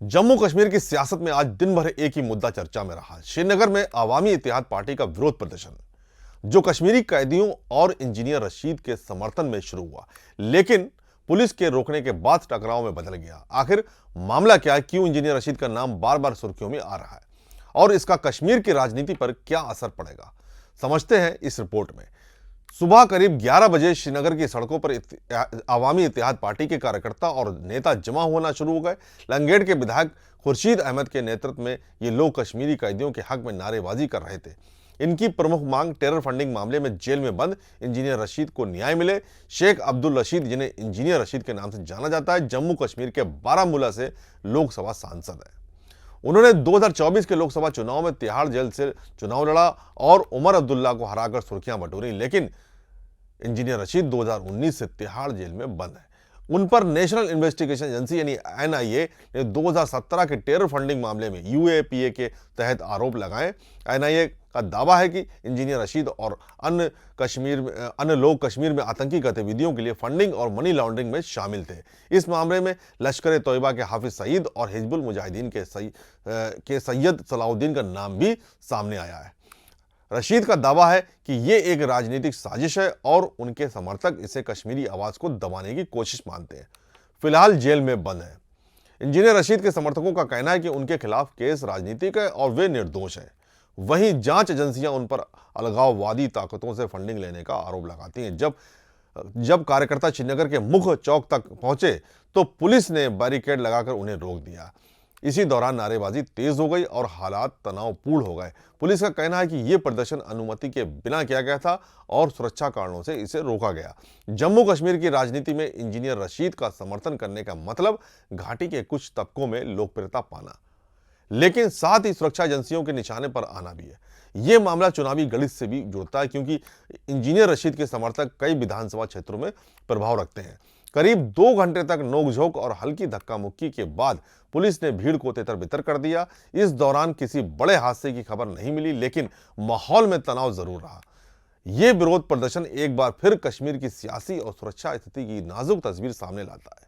जम्मू कश्मीर की सियासत में आज दिन भर एक ही मुद्दा चर्चा में रहा। श्रीनगर में अवामी इत्तेहाद पार्टी का विरोध प्रदर्शन, जो कश्मीरी कैदियों और इंजीनियर रशीद के समर्थन में शुरू हुआ, लेकिन पुलिस के रोकने के बाद टकराव में बदल गया। आखिर मामला क्या है? क्यों इंजीनियर रशीद का नाम बार बार सुर्खियों में आ रहा है और इसका कश्मीर की राजनीति पर क्या असर पड़ेगा, समझते हैं इस रिपोर्ट में। सुबह करीब 11 बजे श्रीनगर की सड़कों पर अवामी इत्तेहाद पार्टी के कार्यकर्ता और नेता जमा होना शुरू हो गए। लंगेड़ के विधायक खुर्शीद अहमद के नेतृत्व में ये लोग कश्मीरी कैदियों के हक में नारेबाजी कर रहे थे। इनकी प्रमुख मांग टेरर फंडिंग मामले में जेल में बंद इंजीनियर रशीद को न्याय मिले। शेख अब्दुल रशीद, जिन्हें इंजीनियर रशीद के नाम से जाना जाता है, जम्मू कश्मीर के बारामूला से लोकसभा सांसद है। उन्होंने 2024 के लोकसभा चुनाव में तिहाड़ जेल से चुनाव लड़ा और उमर अब्दुल्ला को हराकर सुर्खियां बटोरी, लेकिन इंजीनियर रशीद 2019 से तिहाड़ जेल में बंद है। उन पर नेशनल इन्वेस्टिगेशन एजेंसी यानी एनआईए ने 2017 के टेरर फंडिंग मामले में यूएपीए के तहत आरोप लगाए। एनआईए का दावा है कि इंजीनियर रशीद और अन्य लोग कश्मीर में आतंकी गतिविधियों के लिए फंडिंग और मनी लॉन्ड्रिंग में शामिल थे। इस मामले में लश्कर तोयबा के हाफिज सईद और हिजबुल मुजाहिदीन के सैयद सलाउद्दीन का नाम भी सामने आया है। रशीद का दावा है कि ये एक राजनीतिक साजिश है और उनके समर्थक इसे कश्मीरी आवाज को दबाने की कोशिश मानते हैं। फिलहाल जेल में बंद है। इंजीनियर रशीद के समर्थकों का कहना है कि उनके खिलाफ केस राजनीतिक है और वे निर्दोष हैं। वहीं जांच एजेंसियां उन पर अलगाववादी ताकतों से फंडिंग लेने का आरोप लगाती हैं। जब कार्यकर्ता श्रीनगर के मुख्य चौक तक पहुंचे तो पुलिस ने बैरिकेड लगाकर उन्हें रोक दिया। इसी दौरान नारेबाजी तेज हो गई और हालात तनावपूर्ण हो गए। पुलिस का कहना है कि यह प्रदर्शन अनुमति के बिना किया गया था और सुरक्षा कारणों से इसे रोका गया। जम्मू कश्मीर की राजनीति में इंजीनियर रशीद का समर्थन करने का मतलब घाटी के कुछ तबकों में लोकप्रियता पाना, लेकिन साथ ही सुरक्षा एजेंसियों के निशाने पर आना भी है। यह मामला चुनावी गणित से भी जुड़ता है, क्योंकि इंजीनियर रशीद के समर्थक कई विधानसभा क्षेत्रों में प्रभाव रखते हैं। करीब 2 घंटे तक नोकझोंक और हल्की धक्का मुक्की के बाद पुलिस ने भीड़ को तितर-बितर कर दिया। इस दौरान किसी बड़े हादसे की खबर नहीं मिली, लेकिन माहौल में तनाव जरूर रहा। यह विरोध प्रदर्शन एक बार फिर कश्मीर की सियासी और सुरक्षा स्थिति की नाजुक तस्वीर सामने लाता है।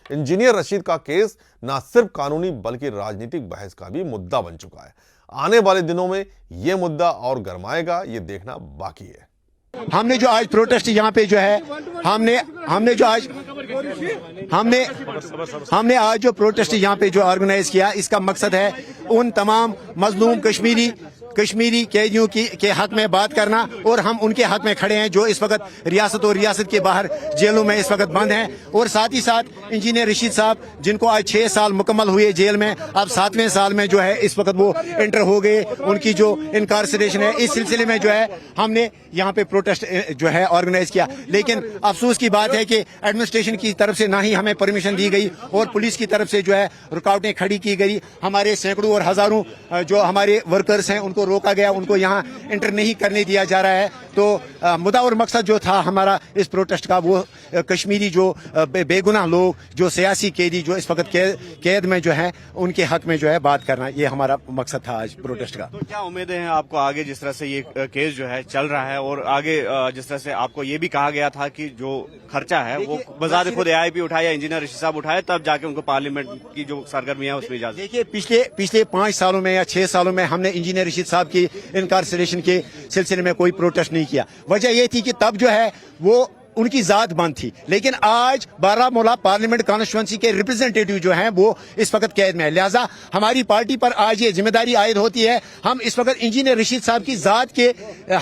इंजीनियर रशीद का केस न सिर्फ कानूनी बल्कि राजनीतिक बहस का भी मुद्दा बन चुका है। आने वाले दिनों में यह मुद्दा और गरमाएगा, ये देखना बाकी है। हमने जो आज प्रोटेस्ट यहाँ पे जो है हमने आज जो प्रोटेस्ट यहाँ पे जो ऑर्गेनाइज किया, इसका मकसद है उन तमाम मजलूम कश्मीरी कैदियों के हक में बात करना, और हम उनके हक में खड़े हैं जो इस वक्त रियासत और रियासत के बाहर जेलों में इस वक्त बंद हैं। और साथ ही साथ इंजीनियर रशीद साहब, जिनको आज 6 साल मुकम्मल हुए जेल में, अब 7वें साल में जो है इस वक्त वो एंटर हो गए, उनकी जो इनकार्सरेशन है, इस सिलसिले में जो है हमने यहाँ पे प्रोटेस्ट जो है ऑर्गेनाइज किया। लेकिन अफसोस की बात है कि एडमिनिस्ट्रेशन की तरफ से ना ही हमें परमिशन दी गई और पुलिस की तरफ से जो है रुकावटें खड़ी की गई। हमारे सैकड़ों और हजारों जो हमारे वर्कर्स हैं उनको रोका गया, उनको यहाँ एंटर नहीं करने दिया जा रहा है। तो मुद्दा और मकसद जो था हमारा इस प्रोटेस्ट का, वो कश्मीरी जो बेगुनाह लोग, जो सियासी कैदी जो इस वक्त कैद में जो है, उनके हक में जो है बात करना, ये हमारा मकसद था आज प्रोटेस्ट का। तो क्या उम्मीदें हैं आपको आगे, जिस तरह से ये केस जो है चल रहा है, और आगे जिस तरह से आपको ये भी कहा गया था कि जो खर्चा है वो बजाते खुद एआईपी उठाया, इंजीनियर रशीद साहब उठाए, तब जाके उनको पार्लियामेंट की जो सरगर्मी है उसमें इजाजत। देखिए, पिछले 5 सालों में या 6 सालों में हमने इंजीनियर रशीद साहब की इनकार्सरेशन के सिलसिले में कोई प्रोटेस्ट नहीं किया। वजह यह थी कि तब जो है वो उनकी जात बंद थी। लेकिन आज बारामूला पार्लियामेंट कॉन्स्टिट्यूंसी के रिप्रेजेंटेटिव जो हैं वो इस वक्त कैद में है, लिहाजा हमारी पार्टी पर आज ये जिम्मेदारी आयद होती है। हम इस वक्त इंजीनियर रशीद साहब की जात के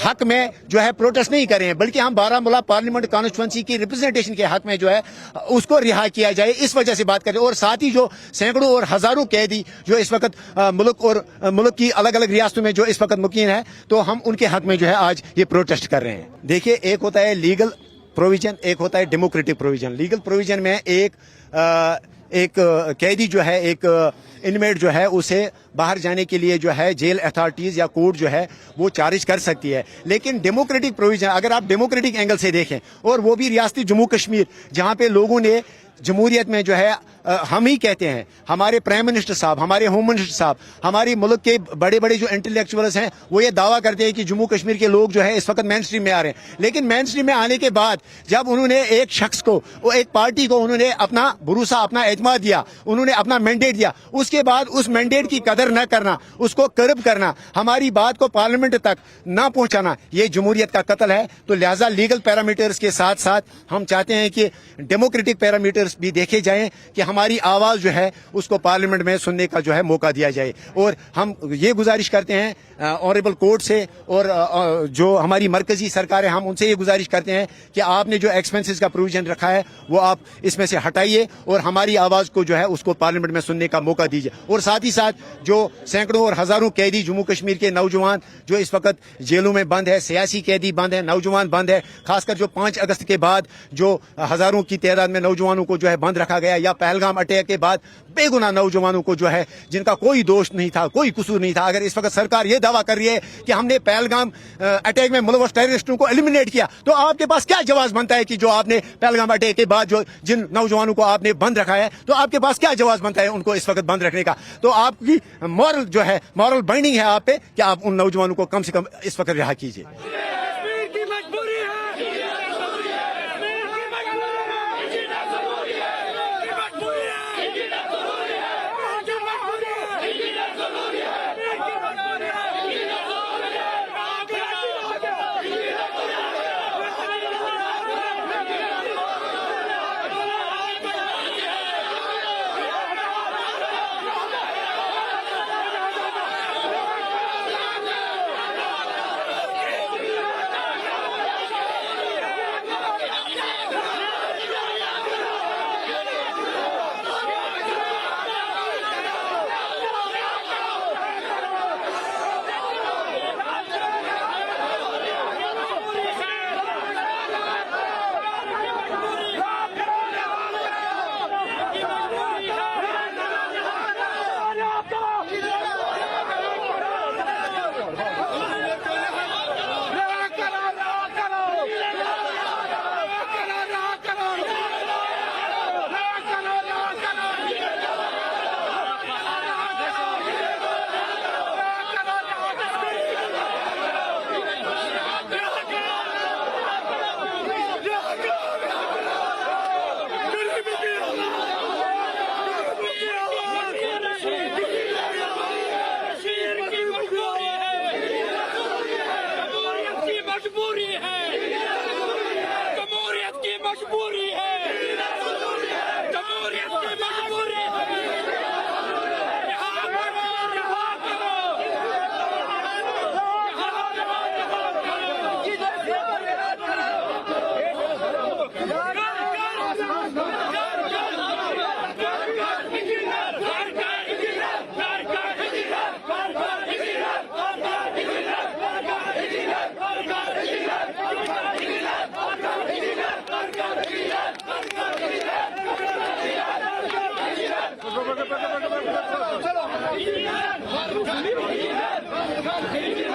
हक में जो है प्रोटेस्ट नहीं कर रहे हैं, बल्कि हम बारामूला पार्लियामेंट कॉन्स्टिट्यूंसी की रिप्रेजेंटेशन के हक में जो है उसको रिहा किया जाए, इस वजह से बात करें। और साथ ही जो सैकड़ों और हजारों कैदी जो इस वक्त मुल्क की अलग अलग रियासतों में जो इस वक्त मुकीम है, तो हम उनके हक में जो है आज ये प्रोटेस्ट कर रहे हैं। देखिए, एक होता है लीगल प्रोविजन, एक होता है डेमोक्रेटिक प्रोविजन। लीगल प्रोविजन में एक कैदी जो है, एक इनमेट जो है, उसे बाहर जाने के लिए जो है जेल अथॉरिटीज या कोर्ट जो है वो चार्ज कर सकती है। लेकिन डेमोक्रेटिक प्रोविजन, अगर आप डेमोक्रेटिक एंगल से देखें, और वो भी रियासती जम्मू कश्मीर, जहां पे लोगों ने जमहूरियत में जो है हम ही कहते हैं, हमारे प्राइम मिनिस्टर साहब, हमारे होम मिनिस्टर साहब, हमारे मुल्क के बड़े बड़े जो इंटेलेक्चुअल्स हैं वो ये दावा करते हैं कि जम्मू कश्मीर के लोग जो है इस वक्त मेन स्ट्रीम में आ रहे हैं। लेकिन मेन स्ट्रीम में आने के बाद जब उन्होंने एक शख्स को, वो एक पार्टी को उन्होंने अपना भरोसा, अपना एतमाद दिया, उन्होंने अपना मैंडेट दिया, उसके बाद उस मैंडेट की कदर न करना, उसको कर्ब करना, हमारी बात को पार्लियामेंट तक न पहुंचाना, ये जमहूरियत का कत्ल है। तो लिहाजा लीगल पैरामीटर्स के साथ साथ हम चाहते हैं कि डेमोक्रेटिक पैरामीटर्स भी देखे जाएं कि हमारी आवाज जो है उसको पार्लियामेंट में सुनने का जो है मौका दिया जाए। और हम ये गुजारिश करते हैं ऑनरेबल कोर्ट से और जो हमारी मरकजी सरकार है, हम उनसे ये गुजारिश करते हैं कि आपने जो एक्सपेंसेस का प्रोविजन रखा है वो आप इसमें से हटाइए और हमारी आवाज को जो है उसको पार्लियामेंट में सुनने का मौका दीजिए। और साथ ही साथ जो सैकड़ों और हजारों कैदी जम्मू कश्मीर के नौजवान जो इस वक्त जेलों में बंद है, सियासी कैदी बंद है, नौजवान बंद है, खासकर जो 5 अगस्त के बाद जो हजारों की तादाद में नौजवानों को जो है बंद रखा गया, या पहलगाम अटैक के बाद बेगुनाह नौजवानों को जो है जिनका कोई दोष नहीं था, कोई कसूर नहीं था, अगर इस वक्त सरकार ये दावा कर रही है कि हमने पहलगाम अटैक में मुलव्वस टेररिस्टों को एलिमिनेट किया, तो आपके पास क्या जवाब बनता है कि जो आपने पहलगाम अटैक के बाद जो जिन नौजवानों को आपने बंद रखा है, तो आपके पास क्या जवाब बनता है उनको इस वक्त बंद रखने का? तो आपकी मॉरल जो है, मॉरल बाइंडिंग है आप पे कि आप उन नौजवानों को कम से कम इस वक्त रिहा कीजिए। चलो